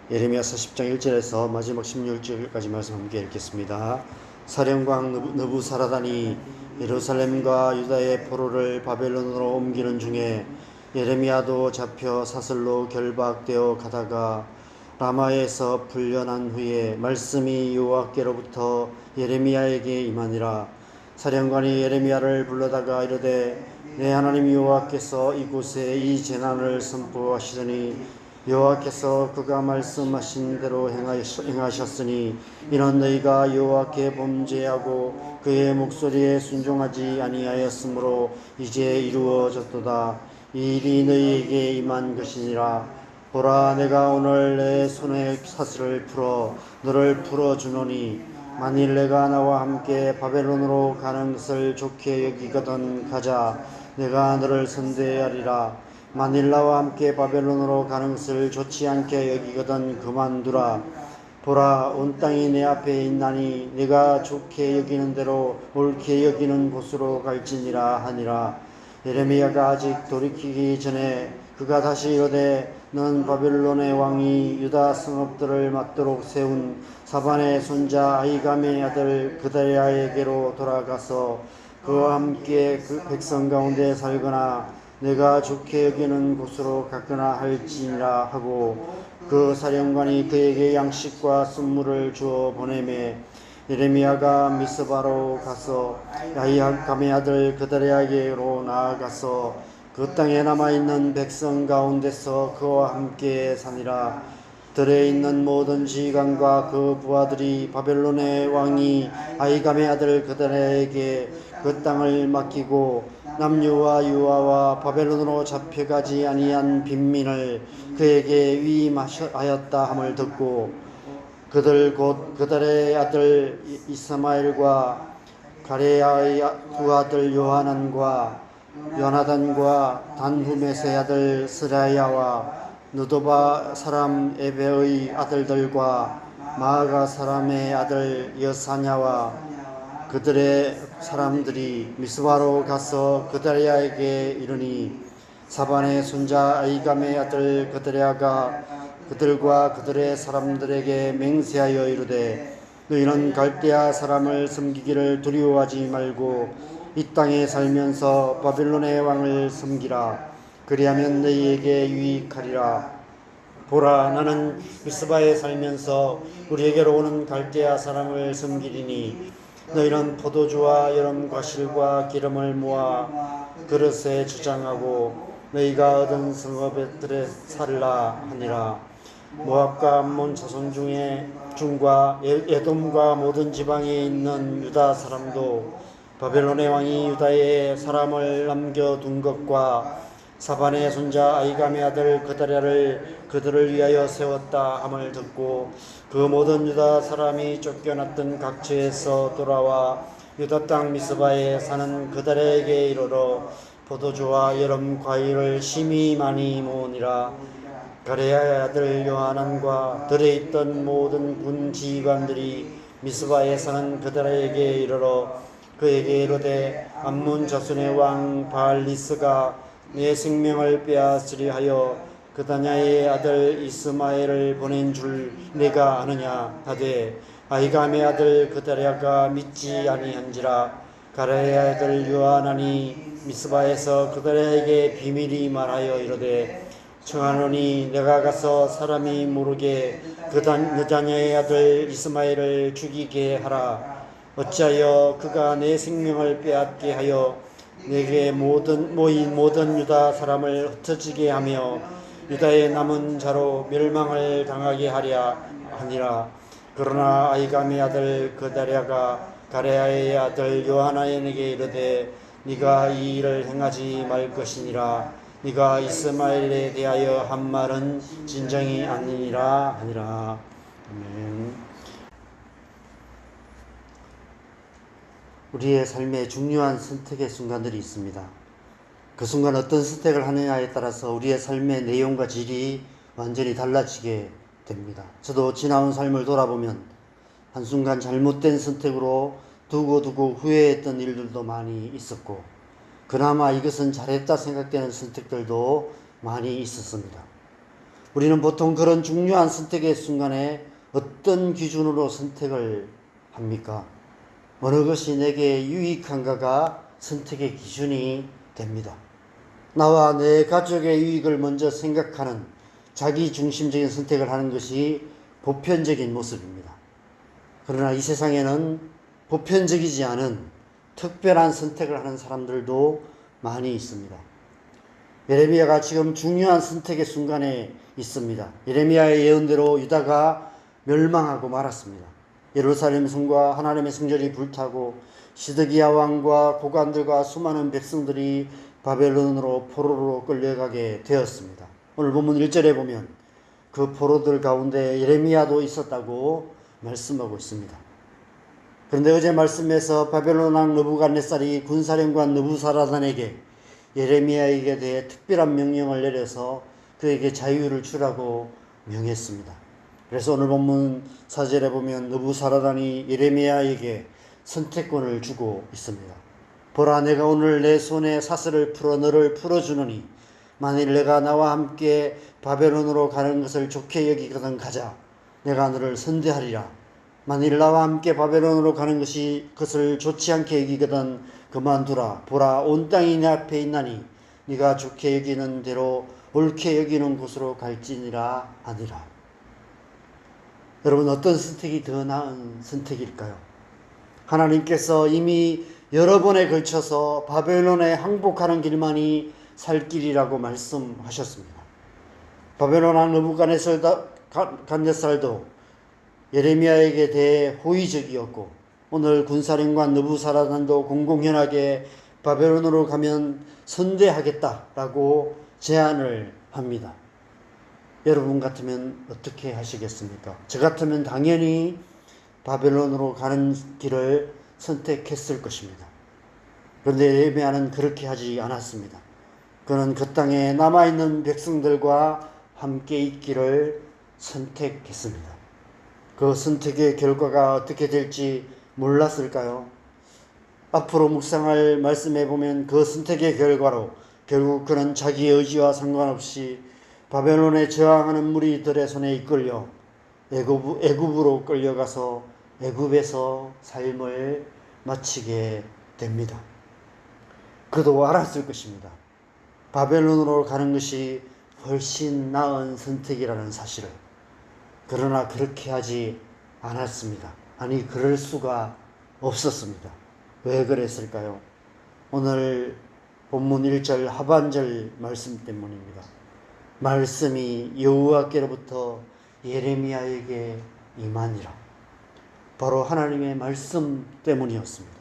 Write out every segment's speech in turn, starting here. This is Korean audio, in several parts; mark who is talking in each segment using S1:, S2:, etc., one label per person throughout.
S1: 예레미야서 10장 1절에서 마지막 16절까지 말씀 함께 읽겠습니다. 사령관 느부사라단이 예루살렘과 유다의 포로를 바벨론으로 옮기는 중에 예레미야도 잡혀 사슬로 결박되어 가다가 라마에서 풀려난 후에 말씀이 여호와께로부터 예레미야에게 임하니라. 사령관이 예레미야를 불러다가 이르되 내 하나님 여호와께서 이곳에 이 재난을 선포하시더니 여호와께서 그가 말씀하신 대로 행하셨으니 이는 너희가 여호와께 범죄하고 그의 목소리에 순종하지 아니하였으므로 이제 이루어졌도다. 이 일이 너희에게 임한 것이니라. 보라, 내가 오늘 내 손에 사슬을 풀어 너를 풀어주노니 만일 내가 나와 함께 바벨론으로 가는 것을 좋게 여기거든 가자. 내가 너를 선대하리라. 만일 나와 함께 바벨론으로 가는 것을 좋지 않게 여기거든 그만두라. 보라, 온 땅이 내 앞에 있나니 네가 좋게 여기는 대로 옳게 여기는 곳으로 갈지니라 하니라. 예레미야가 아직 돌이키기 전에 그가 다시 이르되 넌 바벨론의 왕이 유다 성읍들을 맞도록 세운 사반의 손자 아히감의 아들 그다랴에게로 돌아가서 그와 함께 그 백성 가운데 살거나 내가 좋게 여기는 곳으로 갔거나 할지니라 하고 그 사령관이 그에게 양식과 선물을 주어 보내매 예레미야가 미스바로 가서 아히감의 아들 그다랴에게로 나아가서 그 땅에 남아있는 백성 가운데서 그와 함께 사니라. 들에 있는 모든 지휘관과 그 부하들이 바벨론의 왕이 아히감의 아들 그다랴에게 그 땅을 맡기고 남유와 유아와 바벨론으로 잡혀가지 아니한 빈민을 그에게 위임하였다 함을 듣고 그들 곧 그다랴의 아들 이스마엘과 가레야의 두 아들 요하난과 요나단과 단후메스의 아들 스라야와 느도바 사람 에베의 아들들과 마아가 사람의 아들 여사냐와 그들의 사람들이 미스바로 가서 그다랴에게 이르니 사반의 손자 아히감의 아들 그다랴가 그들과 그들의 사람들에게 맹세하여 이르되 너희는 갈대아 사람을 섬기기를 두려워하지 말고 이 땅에 살면서 바벨론의 왕을 섬기라. 그리하면 너희에게 유익하리라. 보라, 나는 미스바에 살면서 우리에게로 오는 갈대아 사람을 섬기리니 너희는 포도주와 여름 과실과 기름을 모아 그릇에 주장하고 너희가 얻은 성읍들에 살라 하니라. 모압과 암몬 자손 중과 에돔과 모든 지방에 있는 유다 사람도 바벨론의 왕이 유다에 사람을 남겨둔 것과 사반의 손자 아히감의 아들 그다랴를 그들을 위하여 세웠다 함을 듣고 그 모든 유다 사람이 쫓겨났던 각처에서 돌아와 유다 땅 미스바에 사는 그다랴에게 이르러 포도주와 여름 과일을 심히 많이 모으니라. 가레야의 아들 요하난과 들에 있던 모든 군 지휘관들이 미스바에 사는 그다랴에게 이르러 그에게 이르되 암몬 자손의 왕 바알리스가 내 생명을 빼앗으려 하여 그다냐의 아들 이스마엘을 보낸 줄 내가 아느냐 하되 아히감의 아들 그다랴가 믿지 아니한지라. 가레야의 아들 요하난이 미스바에서 그다랴에게 비밀이 말하여 이르되 청하노니 내가 가서 사람이 모르게 그다냐의 아들 이스마엘을 죽이게 하라. 어찌하여 그가 내 생명을 빼앗게 하여 내게 모인 모든 유다 사람을 흩어지게 하며 유다의 남은 자로 멸망을 당하게 하랴 하니라. 그러나 아히감의 아들 그다랴가 가레야의 아들 요하나에게 이르되 네가 이 일을 행하지 말 것이니라. 네가 이스마엘에 대하여 한 말은 진정이 아니니라 하니라. 아멘. 우리의 삶에 중요한 선택의 순간들이 있습니다. 그 순간 어떤 선택을 하느냐에 따라서 우리의 삶의 내용과 질이 완전히 달라지게 됩니다. 저도 지나온 삶을 돌아보면 한순간 잘못된 선택으로 두고 후회했던 일들도 많이 있었고 그나마 이것은 잘했다 생각되는 선택들도 많이 있었습니다. 우리는 보통 그런 중요한 선택의 순간에 어떤 기준으로 선택을 합니까? 어느 것이 내게 유익한가가 선택의 기준이 됩니다. 나와 내 가족의 유익을 먼저 생각하는 자기 중심적인 선택을 하는 것이 보편적인 모습입니다. 그러나 이 세상에는 보편적이지 않은 특별한 선택을 하는 사람들도 많이 있습니다. 예레미야가 지금 중요한 선택의 순간에 있습니다. 예레미야의 예언대로 유다가 멸망하고 말았습니다. 예루살렘 성과 하나님의 성전이 불타고 시드기야 왕과 고관들과 수많은 백성들이 바벨론으로 포로로 끌려가게 되었습니다. 오늘 본문 1절에 보면 그 포로들 가운데 예레미야도 있었다고 말씀하고 있습니다. 그런데 어제 말씀에서 바벨론 왕 느부갓네살이 군사령관 느부사라단에게 예레미야에게 대해 특별한 명령을 내려서 그에게 자유를 주라고 명했습니다. 그래서 오늘 본문 4절에 보면 느부사라단이 예레미야에게 선택권을 주고 있습니다. 보라, 내가 오늘 내 손에 사슬을 풀어 너를 풀어주노니 만일 내가 나와 함께 바벨론으로 가는 것을 좋게 여기거든 가자. 내가 너를 선대하리라. 만일 나와 함께 바벨론으로 가는 것을 좋지 않게 여기거든 그만두라. 보라, 온 땅이 내 앞에 있나니 네가 좋게 여기는 대로 옳게 여기는 곳으로 갈지니라 하니라. 여러분, 어떤 선택이 더 나은 선택일까요? 하나님께서 이미 여러 번에 걸쳐서 바벨론에 항복하는 길만이 살 길이라고 말씀하셨습니다. 바벨론 왕 느부갓네살도 예레미야에게 대해 호의적이었고 오늘 군사령관 느부사라단도 공공연하게 바벨론으로 가면 선대하겠다라고 제안을 합니다. 여러분 같으면 어떻게 하시겠습니까? 저 같으면 당연히 바벨론으로 가는 길을 선택했을 것입니다. 그런데 예레미야는 그렇게 하지 않았습니다. 그는 그 땅에 남아있는 백성들과 함께 있기를 선택했습니다. 그 선택의 결과가 어떻게 될지 몰랐을까요? 앞으로 묵상할 말씀에 보면 그 선택의 결과로 결국 그는 자기의 의지와 상관없이 바벨론에 저항하는 무리들의 손에 이끌려 애굽으로 끌려가서 애굽에서 삶을 마치게 됩니다. 그도 알았을 것입니다. 바벨론으로 가는 것이 훨씬 나은 선택이라는 사실을. 그러나 그렇게 하지 않았습니다. 아니, 그럴 수가 없었습니다. 왜 그랬을까요? 오늘 본문 1절 하반절 말씀 때문입니다. 말씀이 여호와께로부터 예레미야에게 임하니라. 바로 하나님의 말씀 때문이었습니다.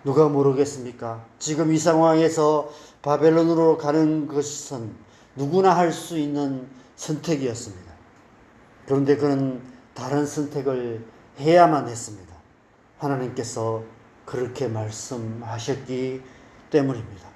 S1: 누가 모르겠습니까? 지금 이 상황에서 바벨론으로 가는 것은 누구나 할 수 있는 선택이었습니다. 그런데 그는 다른 선택을 해야만 했습니다. 하나님께서 그렇게 말씀하셨기 때문입니다.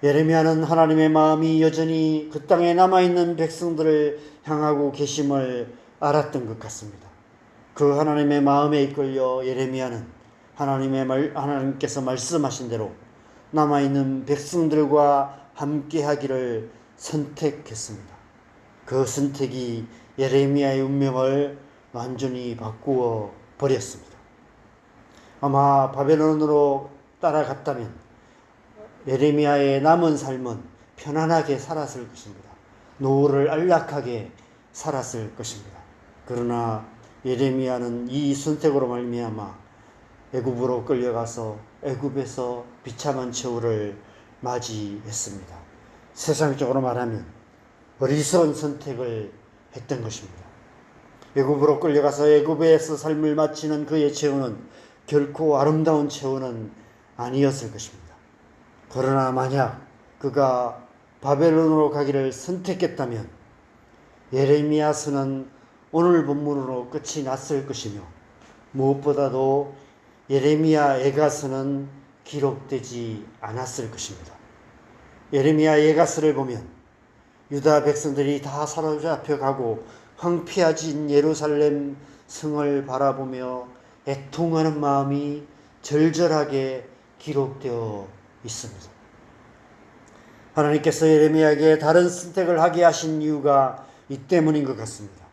S1: 예레미야는 하나님의 마음이 여전히 그 땅에 남아있는 백성들을 향하고 계심을 알았던 것 같습니다. 그 하나님의 마음에 이끌려 예레미야는 하나님께서 말씀하신 대로 남아있는 백성들과 함께 하기를 선택했습니다. 그 선택이 예레미야의 운명을 완전히 바꾸어 버렸습니다. 아마 바벨론으로 따라갔다면 예레미야의 남은 삶은 편안하게 살았을 것입니다. 노후를 안락하게 살았을 것입니다. 그러나 예레미야는 이 선택으로 말미암아 애굽으로 끌려가서 애굽에서 비참한 처우를 맞이했습니다. 세상적으로 말하면 어리석은 선택을 했던 것입니다. 애굽으로 끌려가서 애굽에서 삶을 마치는 그의 처우는 결코 아름다운 처우는 아니었을 것입니다. 그러나 만약 그가 바벨론으로 가기를 선택했다면 예레미야서는 오늘 본문으로 끝이 났을 것이며 무엇보다도 예레미야 애가서는 기록되지 않았을 것입니다. 예레미야 애가서를 보면 유다 백성들이 다 사로잡혀 가고 황폐해진 예루살렘 성을 바라보며 애통하는 마음이 절절하게 기록되어 있습니다. 하나님께서 예레미야에게 다른 선택을 하게 하신 이유가 이 때문인 것 같습니다.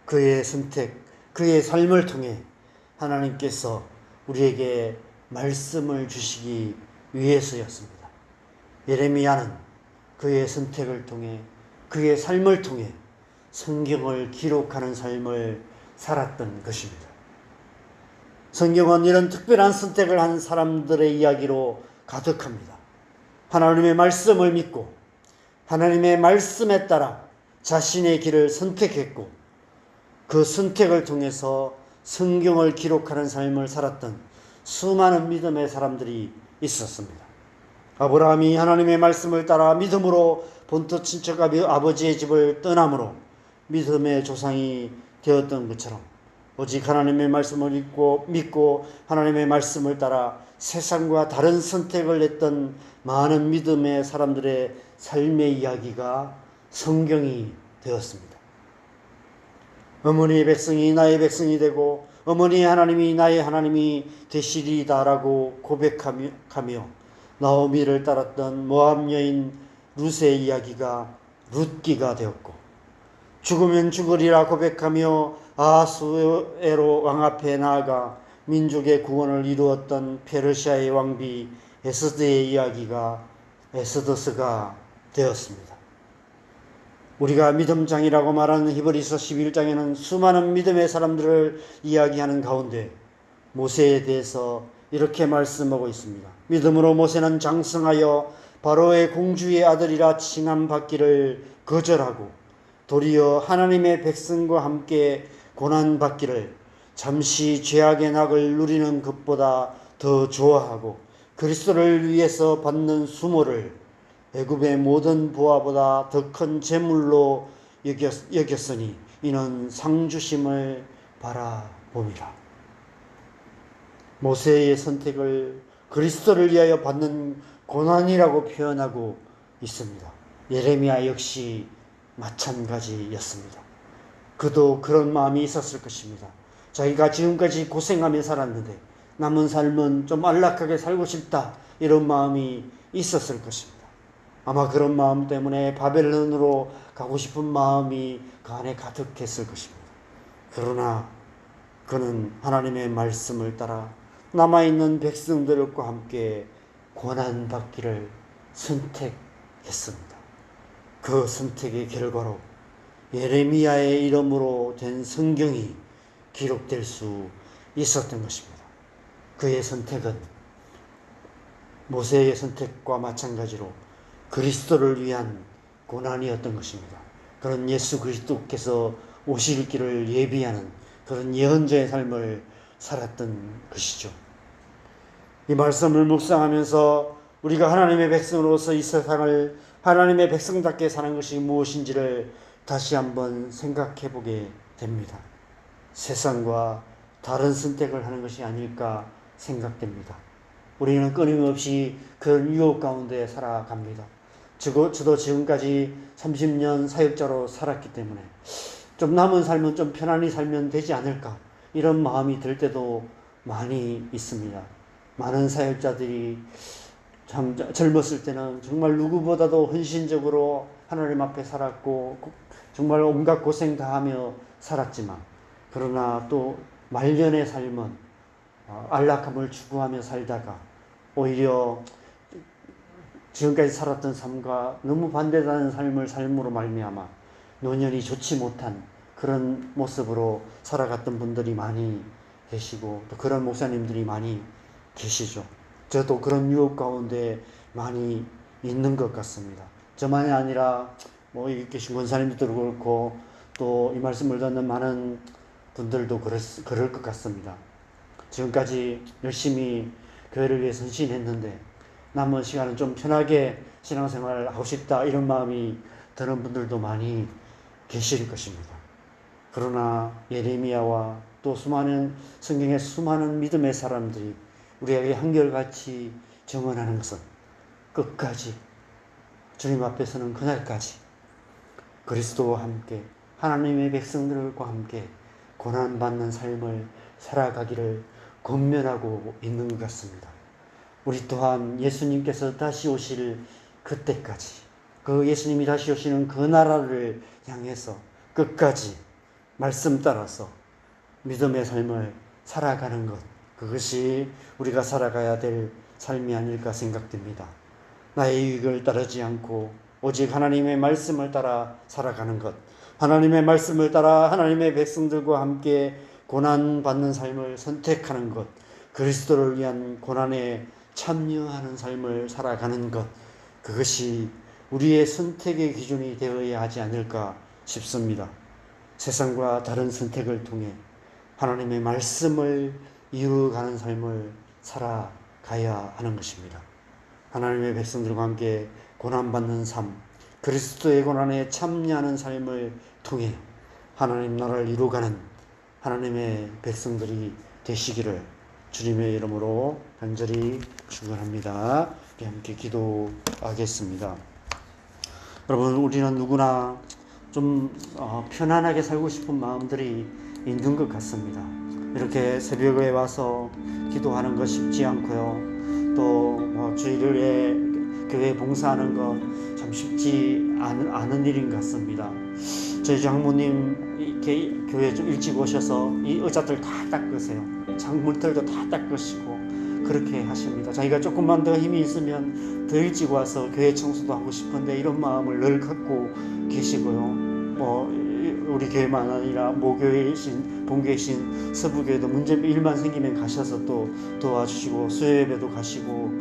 S1: 그의 선택, 그의 삶을 통해 하나님께서 우리에게 말씀을 주시기 위해서였습니다. 예레미야는 그의 선택을 통해, 그의 삶을 통해 성경을 기록하는 삶을 살았던 것입니다. 성경은 이런 특별한 선택을 한 사람들의 이야기로 가득합니다. 하나님의 말씀을 믿고 하나님의 말씀에 따라 자신의 길을 선택했고 그 선택을 통해서 성경을 기록하는 삶을 살았던 수많은 믿음의 사람들이 있었습니다. 아브라함이 하나님의 말씀을 따라 믿음으로 본토 친척 아버지의 집을 떠남으로 믿음의 조상이 되었던 것처럼 오직 하나님의 말씀을 믿고 하나님의 말씀을 따라 세상과 다른 선택을 했던 많은 믿음의 사람들의 삶의 이야기가 성경이 되었습니다. 어머니의 백성이 나의 백성이 되고 어머니의 하나님이 나의 하나님이 되시리다라고 고백하며 나오미를 따랐던 모압 여인 룻의 이야기가 룻기가 되었고 죽으면 죽으리라 고백하며 아하수에로 왕 앞에 나아가 민족의 구원을 이루었던 페르시아의 왕비 에스더의 이야기가 에스더서가 되었습니다. 우리가 믿음장이라고 말하는 히브리서 11장에는 수많은 믿음의 사람들을 이야기하는 가운데 모세에 대해서 이렇게 말씀하고 있습니다. 믿음으로 모세는 장성하여 바로의 공주의 아들이라 칭함받기를 거절하고 도리어 하나님의 백성과 함께 고난받기를 잠시 죄악의 낙을 누리는 것보다 더 좋아하고 그리스도를 위해서 받는 수모를 애굽의 모든 보화보다 더 큰 재물로 여겼으니 이는 상주심을 바라봄이라. 모세의 선택을 그리스도를 위하여 받는 고난이라고 표현하고 있습니다. 예레미야 역시 마찬가지였습니다. 그도 그런 마음이 있었을 것입니다. 자기가 지금까지 고생하며 살았는데 남은 삶은 좀 안락하게 살고 싶다 이런 마음이 있었을 것입니다. 아마 그런 마음 때문에 바벨론으로 가고 싶은 마음이 그 안에 가득했을 것입니다. 그러나 그는 하나님의 말씀을 따라 남아있는 백성들과 함께 고난받기를 선택했습니다. 그 선택의 결과로 예레미야의 이름으로 된 성경이 기록될 수 있었던 것입니다. 그의 선택은 모세의 선택과 마찬가지로 그리스도를 위한 고난이었던 것입니다. 그런 예수 그리스도께서 오실 길을 예비하는 그런 예언자의 삶을 살았던 것이죠. 이 말씀을 묵상하면서 우리가 하나님의 백성으로서 이 세상을 하나님의 백성답게 사는 것이 무엇인지를 다시 한번 생각해 보게 됩니다. 세상과 다른 선택을 하는 것이 아닐까 생각됩니다. 우리는 끊임없이 그런 유혹 가운데 살아갑니다. 저도 지금까지 30년 사역자로 살았기 때문에 좀 남은 삶은 좀 편안히 살면 되지 않을까 이런 마음이 들 때도 많이 있습니다. 많은 사역자들이 참 젊었을 때는 정말 누구보다도 헌신적으로 하나님 앞에 살았고 정말 온갖 고생 다 하며 살았지만 그러나 또 말년의 삶은 안락함을 추구하며 살다가 오히려 지금까지 살았던 삶과 너무 반대되는 삶으로 말미암아 노년이 좋지 못한 그런 모습으로 살아갔던 분들이 많이 계시고 또 그런 목사님들이 많이 계시죠. 저도 그런 유혹 가운데 많이 있는 것 같습니다. 저만이 아니라 여기 계신 권사님들도 그렇고 또 이 말씀을 듣는 많은 분들도 그럴 것 같습니다. 지금까지 열심히 교회를 위해서 헌신했는데 남은 시간은 좀 편하게 신앙생활을 하고 싶다 이런 마음이 드는 분들도 많이 계실 것입니다. 그러나 예레미야와 또 수많은 성경의 수많은 믿음의 사람들이 우리에게 한결같이 증언하는 것은 끝까지 주님 앞에 서는 그날까지 그리스도와 함께 하나님의 백성들과 함께 고난받는 삶을 살아가기를 권면하고 있는 것 같습니다. 우리 또한 예수님께서 다시 오실 그때까지 그 예수님이 다시 오시는 그 나라를 향해서 끝까지 말씀 따라서 믿음의 삶을 살아가는 것, 그것이 우리가 살아가야 될 삶이 아닐까 생각됩니다. 나의 유익을 따르지 않고 오직 하나님의 말씀을 따라 살아가는 것, 하나님의 말씀을 따라 하나님의 백성들과 함께 고난받는 삶을 선택하는 것, 그리스도를 위한 고난에 참여하는 삶을 살아가는 것, 그것이 우리의 선택의 기준이 되어야 하지 않을까 싶습니다. 세상과 다른 선택을 통해 하나님의 말씀을 이루어가는 삶을 살아가야 하는 것입니다. 하나님의 백성들과 함께 고난받는 삶, 그리스도의 고난에 참여하는 삶을 통해 하나님 나라를 이루어가는 하나님의 백성들이 되시기를 주님의 이름으로 간절히 축원합니다. 함께 기도하겠습니다. 여러분, 우리는 누구나 좀 편안하게 살고 싶은 마음들이 있는 것 같습니다. 이렇게 새벽에 와서 기도하는 거 쉽지 않고요. 또 주일에 교회 봉사하는 거 참 쉽지 않은 일인 것 같습니다. 저희 장모님 이렇게 교회 좀 일찍 오셔서 이 의자들 다 닦으세요. 창문들도 다 닦으시고 그렇게 하십니다. 자기가 조금만 더 힘이 있으면 더 일찍 와서 교회 청소도 하고 싶은데 이런 마음을 늘 갖고 계시고요. 우리 교회만 아니라 모교회이신 본교회이신 서부교회도 문제 일만 생기면 가셔서 또 도와주시고 수요예배도 가시고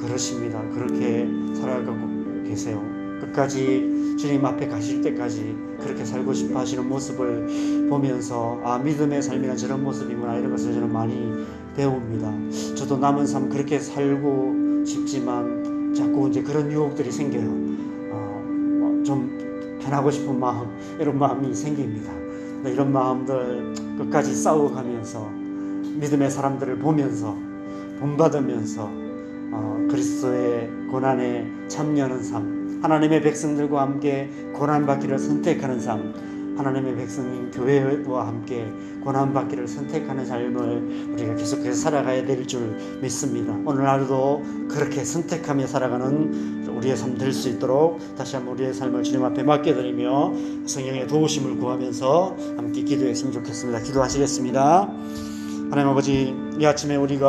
S1: 그러십니다. 그렇게 살아가고 계세요. 끝까지 주님 앞에 가실 때까지 그렇게 살고 싶어 하시는 모습을 보면서 믿음의 삶이란 저런 모습이구나, 이런 것을 저는 많이 배웁니다. 저도 남은 삶 그렇게 살고 싶지만 자꾸 이제 그런 유혹들이 생겨요. 좀 변하고 싶은 마음, 이런 마음이 생깁니다. 이런 마음들 끝까지 싸워가면서 믿음의 사람들을 보면서 본받으면서 그리스도의 고난에 참여하는 삶, 하나님의 백성들과 함께 고난받기를 선택하는 삶, 하나님의 백성인 교회와 함께 고난받기를 선택하는 삶을 우리가 계속해서 살아가야 될 줄 믿습니다. 오늘 하루도 그렇게 선택하며 살아가는 우리의 삶 될 수 있도록 다시 한번 우리의 삶을 주님 앞에 맡겨드리며 성령의 도우심을 구하면서 함께 기도했으면 좋겠습니다. 기도하시겠습니다. 하나님 아버지, 이 아침에 우리가